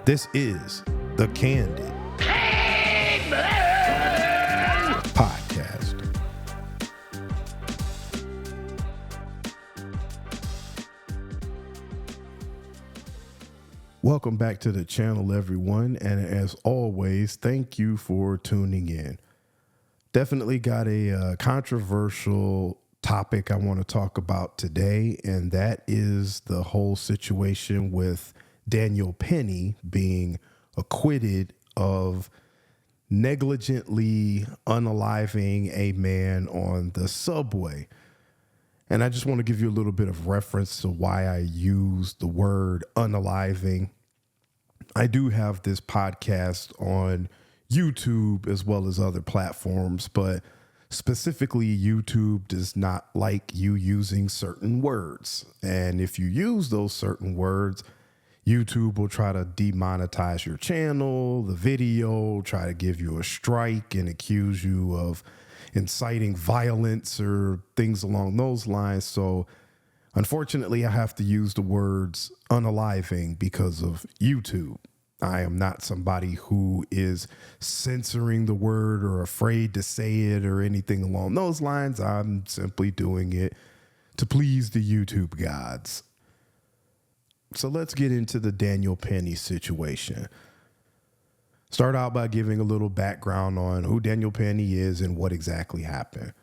This is the Candid podcast. Welcome back to the channel, everyone. And as always, thank you for tuning in. Definitely got a controversial topic I want to talk about today, and that is the whole situation with Daniel Penny being acquitted of negligently unaliving a man on the subway. And I just want to give you a little bit of reference to why I use the word unaliving. I do have this podcast on YouTube as well as other platforms, but specifically YouTube does not like you using certain words. And if you use those certain words, YouTube will try to demonetize your channel, the video, try to give you a strike and accuse you of inciting violence or things along those lines. So unfortunately, I have to use the words unaliving because of YouTube. I am not somebody who is censoring the word or afraid to say it or anything along those lines. I'm simply doing it to please the YouTube gods. So let's get into the Daniel Penny situation. Start out by giving a little background on who Daniel Penny is and what exactly happened.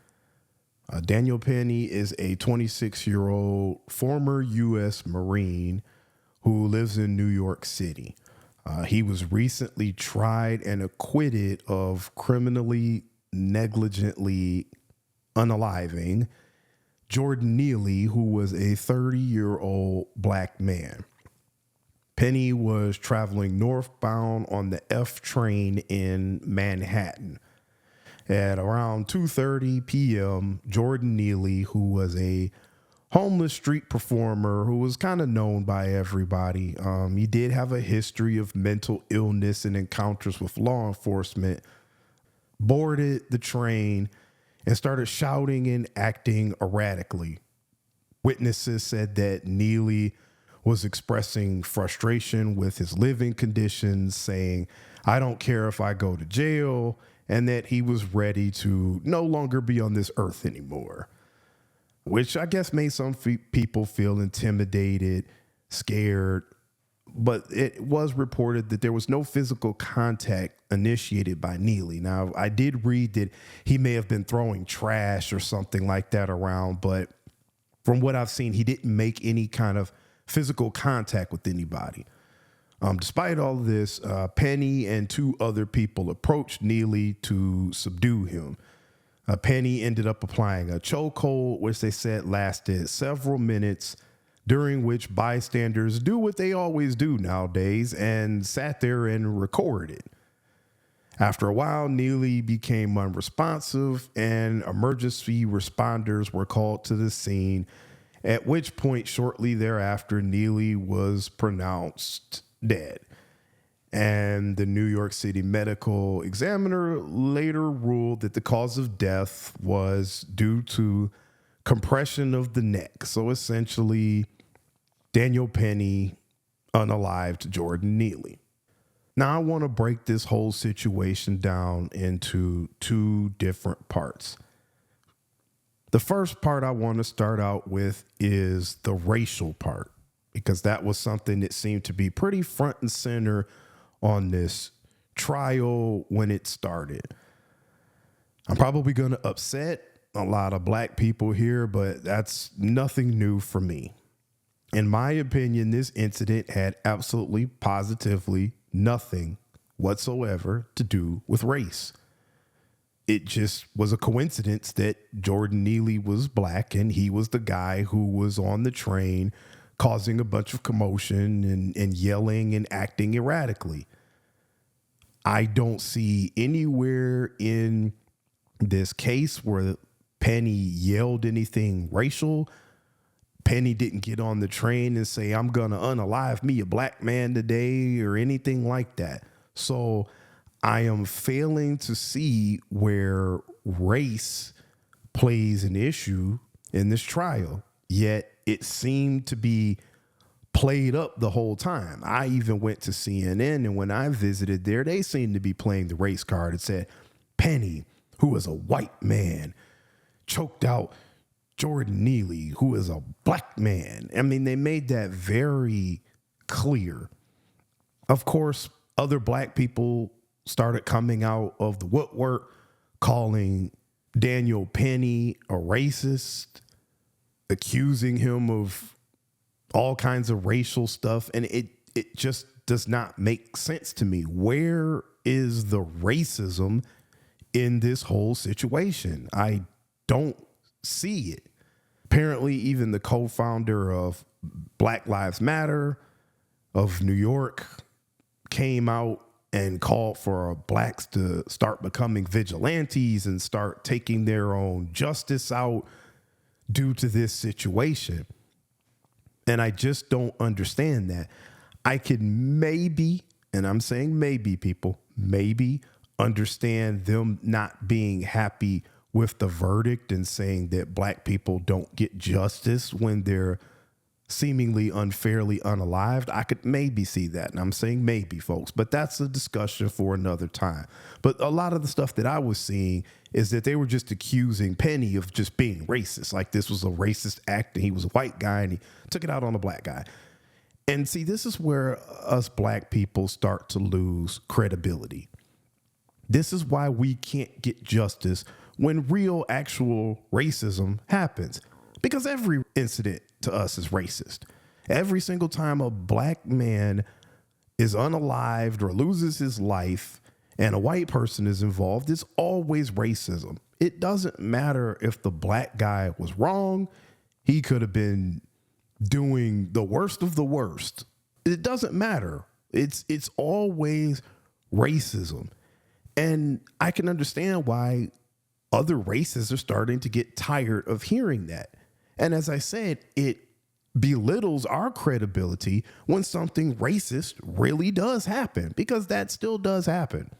Daniel Penny is a 26-year-old former U.S. Marine who lives in New York City. He was recently tried and acquitted of criminally negligently unaliving Jordan Neely, who was a 30-year-old black man. Penny was traveling northbound on the F train in Manhattan. At around 2:30 p.m., Jordan Neely, who was a homeless street performer who was kind of known by everybody, he did have a history of mental illness and encounters with law enforcement, boarded the train and started shouting and acting erratically. Witnesses said that Neely was expressing frustration with his living conditions, saying, "I don't care if I go to jail," and that he was ready to no longer be on this earth anymore, which I guess made some people feel intimidated, scared. But it was reported that there was no physical contact initiated by Neely. Now, I did read that he may have been throwing trash or something like that around, but from what I've seen, he didn't make any kind of physical contact with anybody. Despite all of this, Penny and two other people approached Neely to subdue him. Penny ended up applying a chokehold, which they said lasted several minutes, during which bystanders do what they always do nowadays and sat there and recorded. After a while, Neely became unresponsive and emergency responders were called to the scene, at which point shortly thereafter, Neely was pronounced dead. And the New York City medical examiner later ruled that the cause of death was due to compression of the neck. So essentially, Daniel Penny unalived Jordan Neely. Now, I want to break this whole situation down into two different parts. The first part I want to start out with is the racial part, because that was something that seemed to be pretty front and center on this trial when it started. I'm probably going to upset a lot of black people here, but that's nothing new for me. In my opinion, this incident had absolutely, positively nothing whatsoever to do with race. It just was a coincidence that Jordan Neely was black and he was the guy who was on the train causing a bunch of commotion and yelling and acting erratically. I don't see anywhere in this case where Penny yelled anything racial. Penny didn't get on the train and say, "I'm going to unalive me a black man today," or anything like that. So I am failing to see where race plays an issue in this trial, yet it seemed to be played up the whole time. I even went to CNN, and when I visited there, they seemed to be playing the race card. It said Penny, who is a white man, choked out Jordan Neely, who is a black man. I mean, they made that very clear. Of course, other black people started coming out of the woodwork, calling Daniel Penny a racist, accusing him of all kinds of racial stuff. And it just does not make sense to me. Where is the racism in this whole situation? I don't see it. Apparently, even the co-founder of Black Lives Matter of New York came out and called for blacks to start becoming vigilantes and start taking their own justice out due to this situation. And I just don't understand that. I could maybe, and I'm saying maybe, people, maybe understand them not being happy with the verdict and saying that black people don't get justice when they're seemingly unfairly unalived. I could maybe see that. And I'm saying maybe, folks, but that's a discussion for another time. But a lot of the stuff that I was seeing is that they were just accusing Penny of just being racist. Like this was a racist act and he was a white guy and he took it out on a black guy. And see, this is where us black people start to lose credibility. This is why we can't get justice when real, actual racism happens. Because every incident to us is racist. Every single time a black man is unalived or loses his life and a white person is involved, it's always racism. It doesn't matter if the black guy was wrong. He could have been doing the worst of the worst. It doesn't matter. It's always racism. And I can understand why other races are starting to get tired of hearing that. And as I said, it belittles our credibility when something racist really does happen, because that still does happen.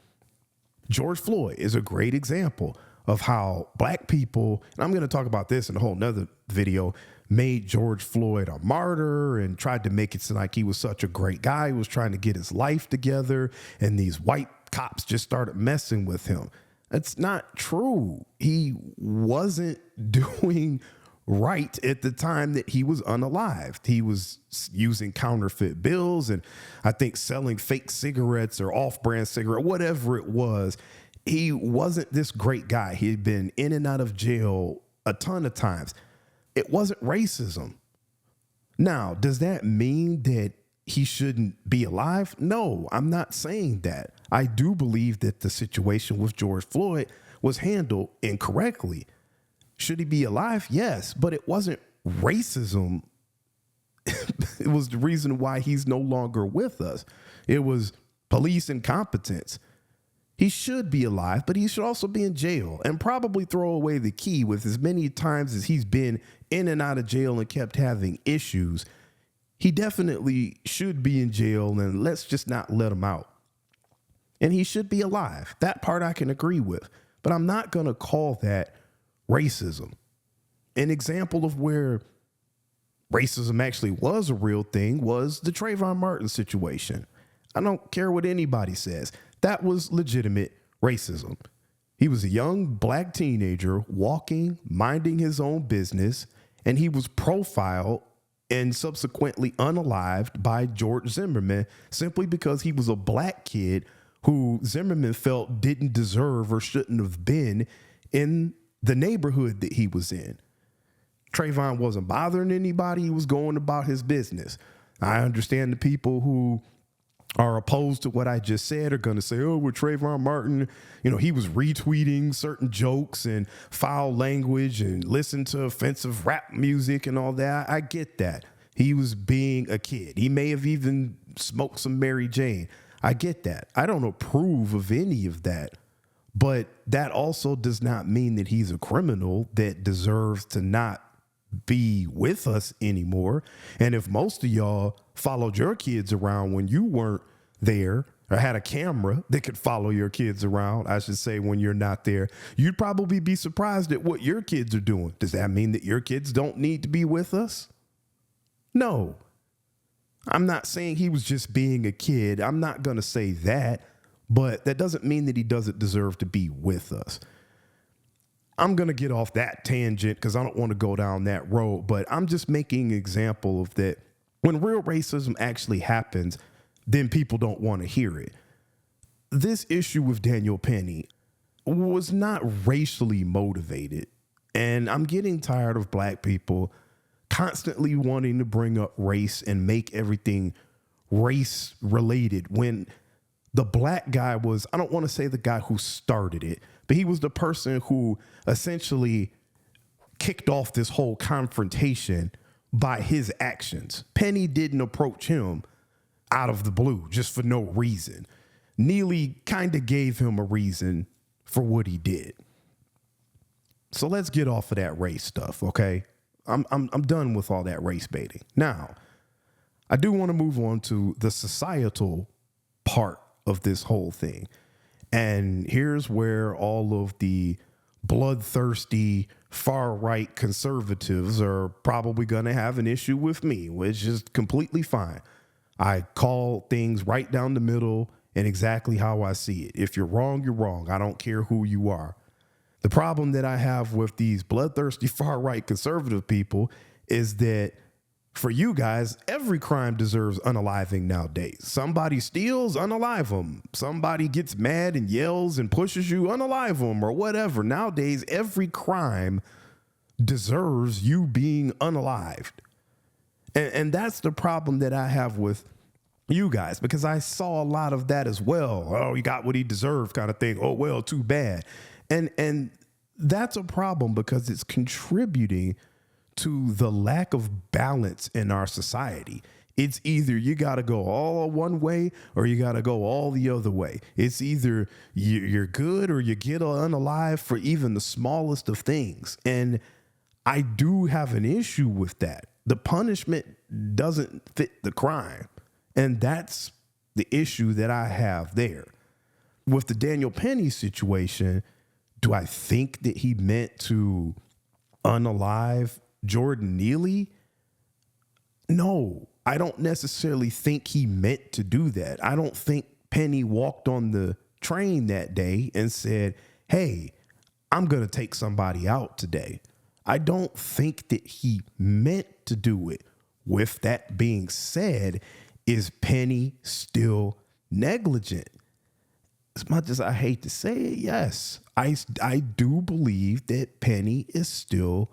George Floyd is a great example of how black people, and I'm going to talk about this in a whole nother video, made George Floyd a martyr and tried to make it seem like he was such a great guy. He was trying to get his life together, and these white cops just started messing with him. That's not true. He wasn't doing right at the time that he was unalived. He was using counterfeit bills and I think selling fake cigarettes or off-brand cigarette, whatever it was. He wasn't this great guy. He had been in and out of jail a ton of times. It wasn't racism. Now, does that mean that he shouldn't be alive? No, I'm not saying that. I do believe that the situation with George Floyd was handled incorrectly. Should he be alive? Yes, but it wasn't racism. It was the reason why he's no longer with us. It was police incompetence. He should be alive, but he should also be in jail and probably throw away the key. With as many times as he's been in and out of jail and kept having issues, he definitely should be in jail, and let's just not let him out. And he should be alive. That part I can agree with, but I'm not going to call that racism. An example of where racism actually was a real thing was the Trayvon Martin situation. I don't care what anybody says. That was legitimate racism. He was a young black teenager walking, minding his own business, and he was profiled and subsequently unalived by George Zimmerman simply because he was a black kid who Zimmerman felt didn't deserve or shouldn't have been in the neighborhood that he was in. Trayvon wasn't bothering anybody. He was going about his business. I understand the people who are opposed to what I just said are going to say, oh, with Trayvon Martin, he was retweeting certain jokes and foul language and listened to offensive rap music and all that. I get that. He was being a kid. He may have even smoked some Mary Jane. I get that. I don't approve of any of that. But that also does not mean that he's a criminal that deserves to not be with us anymore. And if most of y'all followed your kids around when you weren't there, or had a camera that could follow your kids around, I should say, when you're not there, you'd probably be surprised at what your kids are doing. Does that mean that your kids don't need to be with us? No. I'm not saying he was just being a kid. I'm not going to say that, but that doesn't mean that he doesn't deserve to be with us. I'm going to get off that tangent because I don't want to go down that road, but I'm just making an example of that. When real racism actually happens, then people don't want to hear it. This issue with Daniel Penny was not racially motivated. And I'm getting tired of black people constantly wanting to bring up race and make everything race related when the black guy was, I don't want to say the guy who started it, but he was the person who essentially kicked off this whole confrontation by his actions. Penny didn't approach him out of the blue just for no reason. Neely kind of gave him a reason for what he did. So let's get off of that race stuff, okay? I'm done with all that race baiting. Now, I do want to move on to the societal part of this whole thing. And here's where all of the bloodthirsty far-right conservatives are probably going to have an issue with me, which is completely fine. I call things right down the middle and exactly how I see it. If you're wrong, you're wrong. I don't care who you are. The problem that I have with these bloodthirsty far-right conservative people is that for you guys, every crime deserves unaliving nowadays. Somebody steals, unalive them. Somebody gets mad and yells and pushes you, unalive them or whatever. Nowadays, every crime deserves you being unalived. And that's the problem that I have with you guys, because I saw a lot of that as well. Oh, he got what he deserved kind of thing. Oh, well, too bad. And that's a problem because it's contributing to the lack of balance in our society. It's either you got to go all one way or you got to go all the other way. It's either you're good or you get unalive for even the smallest of things. And I do have an issue with that. The punishment doesn't fit the crime. And that's the issue that I have there. With the Daniel Penny situation, do I think that he meant to unalive Jordan Neely? No, I don't necessarily think he meant to do that. I don't think Penny walked on the train that day and said, hey, I'm going to take somebody out today. I don't think that he meant to do it. With that being said, is Penny still negligent? As much as I hate to say it, yes, I do believe that Penny is still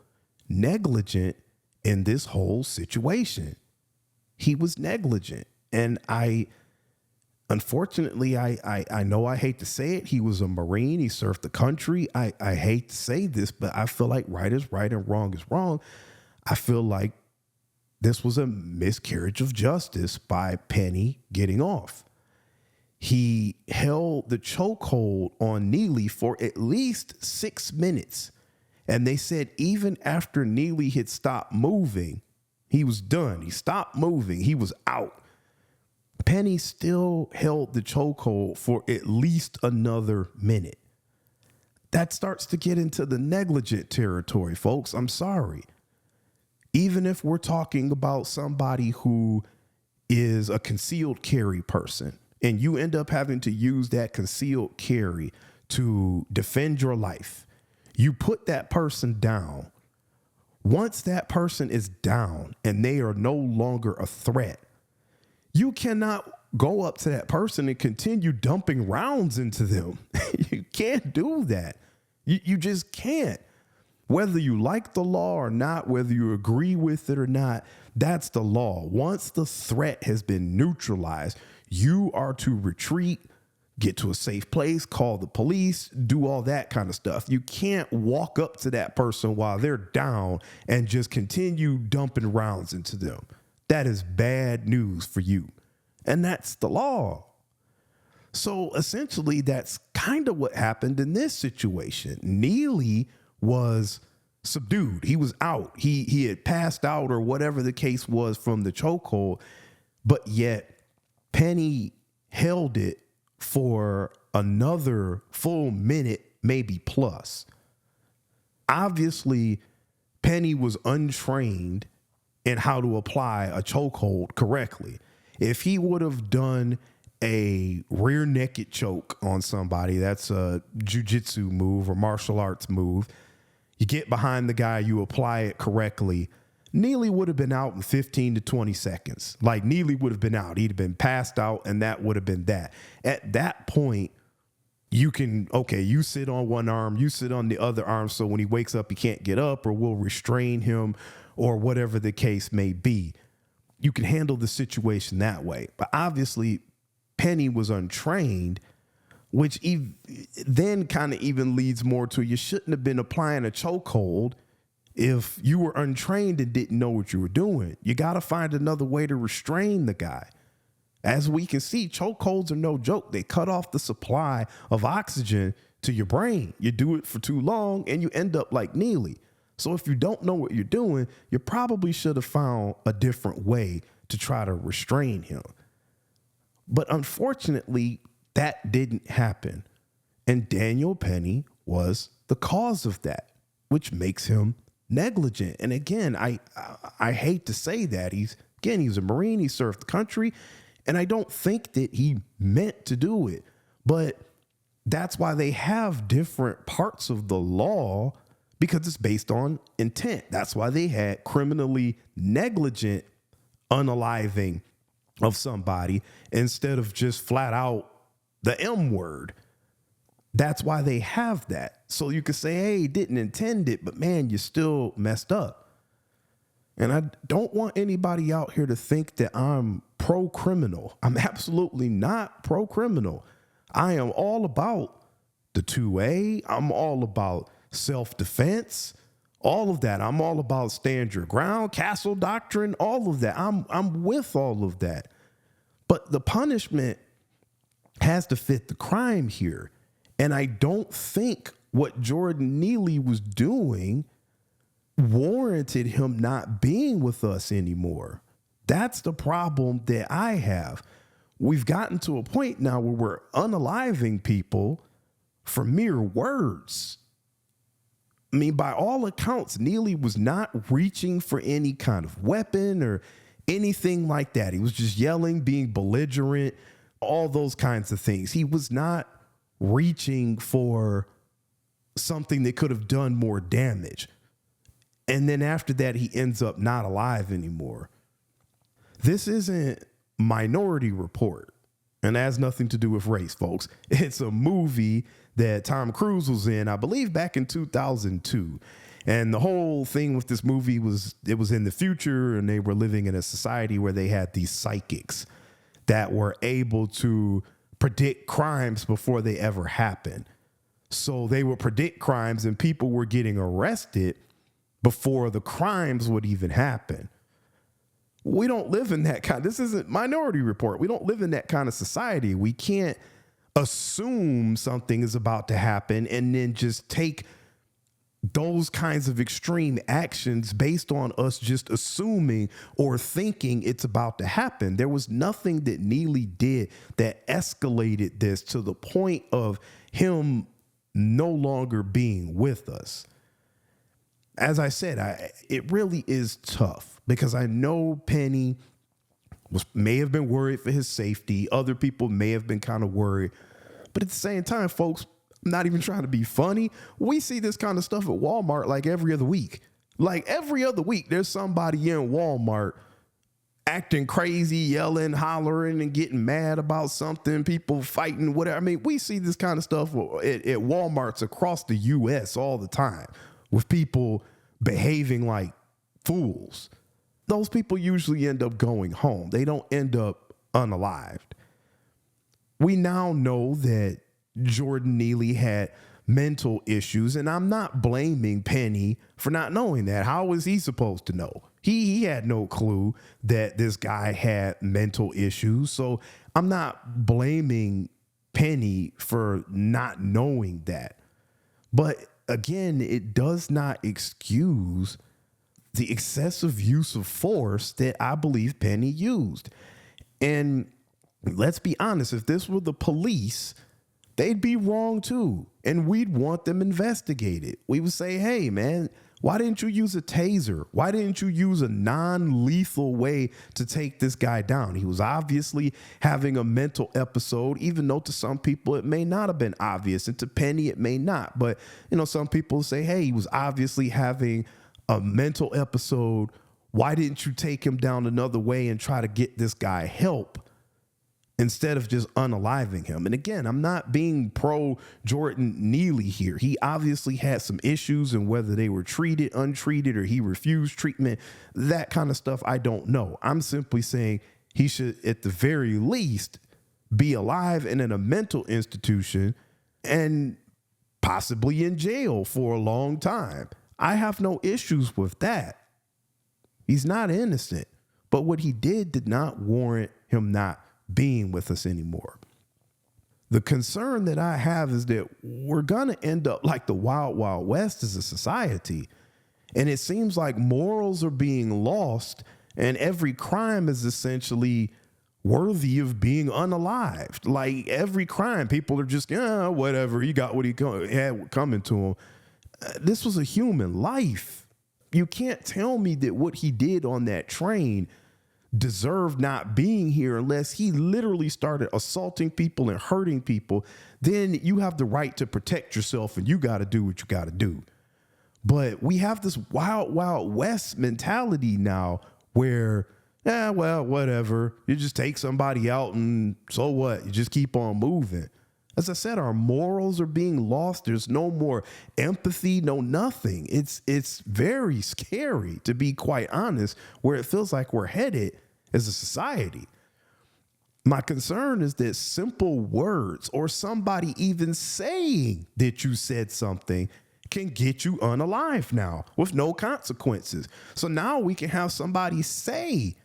negligent in this whole situation. He was negligent. And unfortunately, I know I hate to say it. He was a Marine. He served the country. I hate to say this, but I feel like right is right and wrong is wrong. I feel like this was a miscarriage of justice by Penny getting off. He held the chokehold on Neely for at least 6 minutes. And they said even after Neely had stopped moving, he was done. He stopped moving. He was out. Penny still held the chokehold for at least another minute. That starts to get into the negligent territory, folks. I'm sorry. Even if we're talking about somebody who is a concealed carry person and you end up having to use that concealed carry to defend your life, you put that person down. Once that person is down and they are no longer a threat, you cannot go up to that person and continue dumping rounds into them. You can't do that. You just can't. Whether you like the law or not, whether you agree with it or not, that's the law. Once the threat has been neutralized, you are to retreat, get to a safe place, call the police, do all that kind of stuff. You can't walk up to that person while they're down and just continue dumping rounds into them. That is bad news for you. And that's the law. So essentially, that's kind of what happened in this situation. Neely was subdued. He was out. He had passed out or whatever the case was from the chokehold, but yet Penny held it for another full minute, maybe plus. Obviously, Penny was untrained in how to apply a chokehold correctly. If he would have done a rear naked choke on somebody, that's a jujitsu move or martial arts move. You get behind the guy, you apply it correctly. Neely would have been out in 15 to 20 seconds. Like, Neely would have been out. He'd have been passed out, and that would have been that. At that point, you can, okay, you sit on one arm, you sit on the other arm, so when he wakes up, he can't get up, or we'll restrain him, or whatever the case may be. You can handle the situation that way. But obviously, Penny was untrained, which then kind of even leads more to you shouldn't have been applying a chokehold if you were untrained and didn't know what you were doing. You got to find another way to restrain the guy. As we can see, chokeholds are no joke. They cut off the supply of oxygen to your brain. You do it for too long and you end up like Neely. So if you don't know what you're doing, you probably should have found a different way to try to restrain him. But unfortunately, that didn't happen. And Daniel Penny was the cause of that, which makes him negligent. And again, I hate to say that. He's a Marine. He served the country. And I don't think that he meant to do it. But that's why they have different parts of the law, because it's based on intent. That's why they had criminally negligent unaliving of somebody instead of just flat out the M word. That's why they have that. So you could say, hey, he didn't intend it, but man, you still messed up. And I don't want anybody out here to think that I'm pro-criminal. I'm absolutely not pro-criminal. I am all about the 2A. I'm all about self-defense, all of that. I'm all about stand your ground, castle doctrine, all of that. I'm with all of that. But the punishment has to fit the crime here. And I don't think what Jordan Neely was doing warranted him not being with us anymore. That's the problem that I have. We've gotten to a point now where we're unaliving people for mere words. I mean, by all accounts, Neely was not reaching for any kind of weapon or anything like that. He was just yelling, being belligerent, all those kinds of things. He was not reaching for something that could have done more damage. And then after that, he ends up not alive anymore. This isn't Minority Report, and it has nothing to do with race, folks. It's a movie that Tom Cruise was in, I believe, back in 2002. And the whole thing with this movie was it was in the future, and they were living in a society where they had these psychics that were able to predict crimes before they ever happen. So they would predict crimes, and people were getting arrested before the crimes would even happen. We don't live in that kind. This isn't Minority Report. We don't live in that kind of society. We can't assume something is about to happen and then just take those kinds of extreme actions based on us just assuming or thinking it's about to happen. There was nothing that Neely did that escalated this to the point of him no longer being with us. As I said, it really is tough because I know Penny may have been worried for his safety. Other people may have been kind of worried. But at the same time, folks, I'm not even trying to be funny. We see this kind of stuff at Walmart like every other week. Like every other week, there's somebody in Walmart acting crazy, yelling, hollering, and getting mad about something, people fighting, whatever. I mean, we see this kind of stuff at Walmarts across the U.S. all the time, with people behaving like fools. Those people usually end up going home. They don't end up unalived. We now know that Jordan Neely had mental issues, and I'm not blaming Penny for not knowing that. How was he supposed to know? He had no clue that this guy had mental issues. So I'm not blaming Penny for not knowing that. But again, it does not excuse the excessive use of force that I believe Penny used. And let's be honest, if this were the police, they'd be wrong too. And we'd want them investigated. We would say, hey, man, Why didn't you use a taser? Why didn't you use a non-lethal way to take this guy down? He was obviously having a mental episode, even though to some people it may not have been obvious, and to Penny it may not. But, some people say, hey, he was obviously having a mental episode. Why didn't you take him down another way and try to get this guy help instead of just unaliving him? And again, I'm not being pro Jordan Neely here. He obviously had some issues, and whether they were treated, untreated, or he refused treatment, that kind of stuff, I don't know. I'm simply saying he should, at the very least, be alive and in a mental institution and possibly in jail for a long time. I have no issues with that. He's not innocent, but what he did not warrant him not being with us anymore. The concern that I have is that we're going to end up like the Wild Wild West as a society. And it seems like morals are being lost and every crime is essentially worthy of being unalived. Like every crime, people are just, whatever. He got what he had coming to him. This was a human life. You can't tell me that what he did on that train deserved not being here unless he literally started assaulting people and hurting people. Then you have the right to protect yourself and you got to do what you got to do. But we have this wild, wild west mentality now where, whatever. You just take somebody out and so what? You just keep on moving. As I said, our morals are being lost. There's no more empathy, no nothing. It's very scary, to be quite honest, where it feels like we're headed as a society. My concern is that simple words or somebody even saying that you said something can get you unalive now with no consequences. So now we can have somebody say,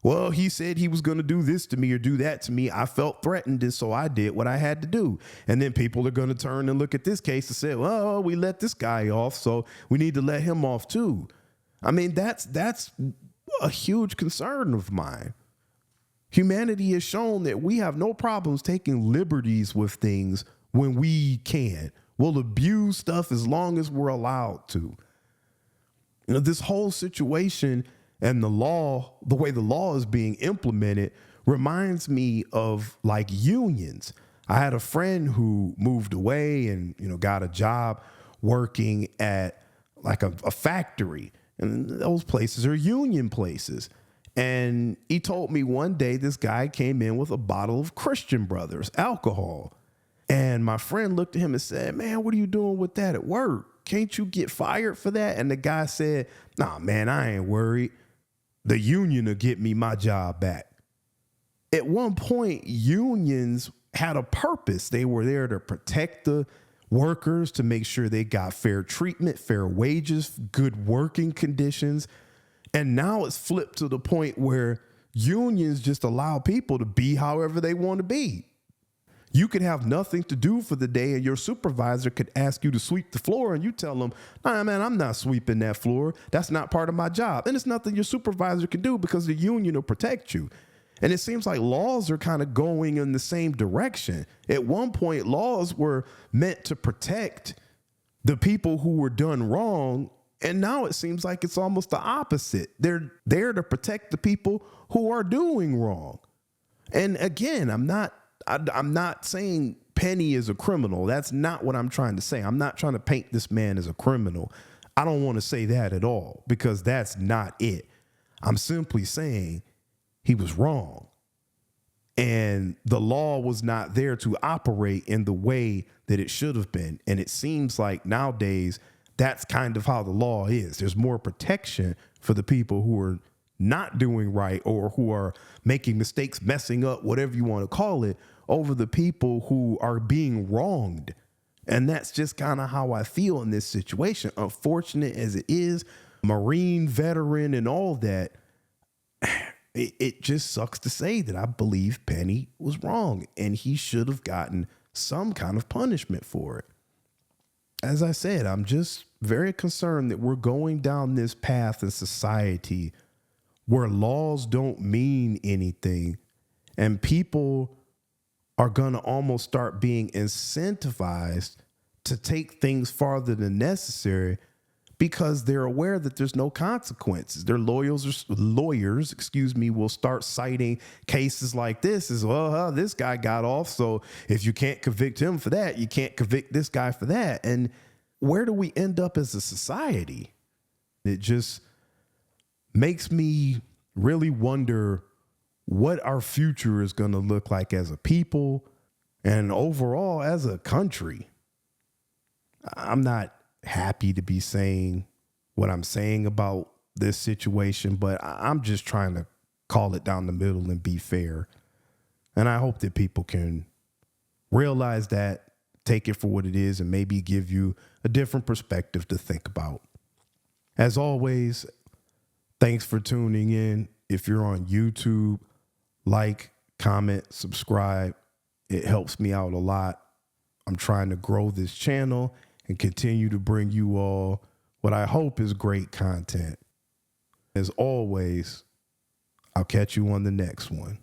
well, he said he was going to do this to me or do that to me. I felt threatened, and so I did what I had to do. And then people are going to turn and look at this case and say, well, we let this guy off, so we need to let him off too. I mean, that's a huge concern of mine. Humanity has shown that we have no problems taking liberties with things when we can. We'll abuse stuff as long as we're allowed to. This whole situation and the law, the way the law is being implemented, reminds me of like unions. I had a friend who moved away and, got a job working at like a factory. And those places are union places. And he told me one day this guy came in with a bottle of Christian Brothers alcohol. And my friend looked at him and said, man, what are you doing with that at work? Can't you get fired for that? And the guy said, nah, man, I ain't worried. The union will get me my job back. At one point, unions had a purpose. They were there to protect the workers, to make sure they got fair treatment, fair wages, good working conditions. And now it's flipped to the point where unions just allow people to be however they want to be. You could have nothing to do for the day and your supervisor could ask you to sweep the floor and you tell them, nah, man, I'm not sweeping that floor. That's not part of my job. And it's nothing your supervisor can do because the union will protect you. And it seems like laws are kind of going in the same direction. At one point, laws were meant to protect the people who were done wrong. And now it seems like it's almost the opposite. They're there to protect the people who are doing wrong. And again, I'm not saying Penny is a criminal. That's not what I'm trying to say. I'm not trying to paint this man as a criminal. I don't want to say that at all because that's not it. I'm simply saying he was wrong. And the law was not there to operate in the way that it should have been. And it seems like nowadays that's kind of how the law is. There's more protection for the people who are not doing right or who are making mistakes, messing up, whatever you want to call it, over the people who are being wronged. And that's just kind of how I feel in this situation. Unfortunate as it is, Marine veteran and all that, it just sucks to say that I believe Penny was wrong and he should have gotten some kind of punishment for it. As I said, I'm just very concerned that we're going down this path in society where laws don't mean anything and people are going to almost start being incentivized to take things farther than necessary because they're aware that there's no consequences. Their lawyers, will start citing cases like this as, well, this guy got off. So if you can't convict him for that, you can't convict this guy for that. And where do we end up as a society? It just makes me really wonder what our future is going to look like as a people and overall as a country. I'm not happy to be saying what I'm saying about this situation, but I'm just trying to call it down the middle and be fair. And I hope that people can realize that, take it for what it is, and maybe give you a different perspective to think about. As always, thanks for tuning in. If you're on YouTube, like, comment, subscribe. It helps me out a lot. I'm trying to grow this channel and continue to bring you all what I hope is great content. As always, I'll catch you on the next one.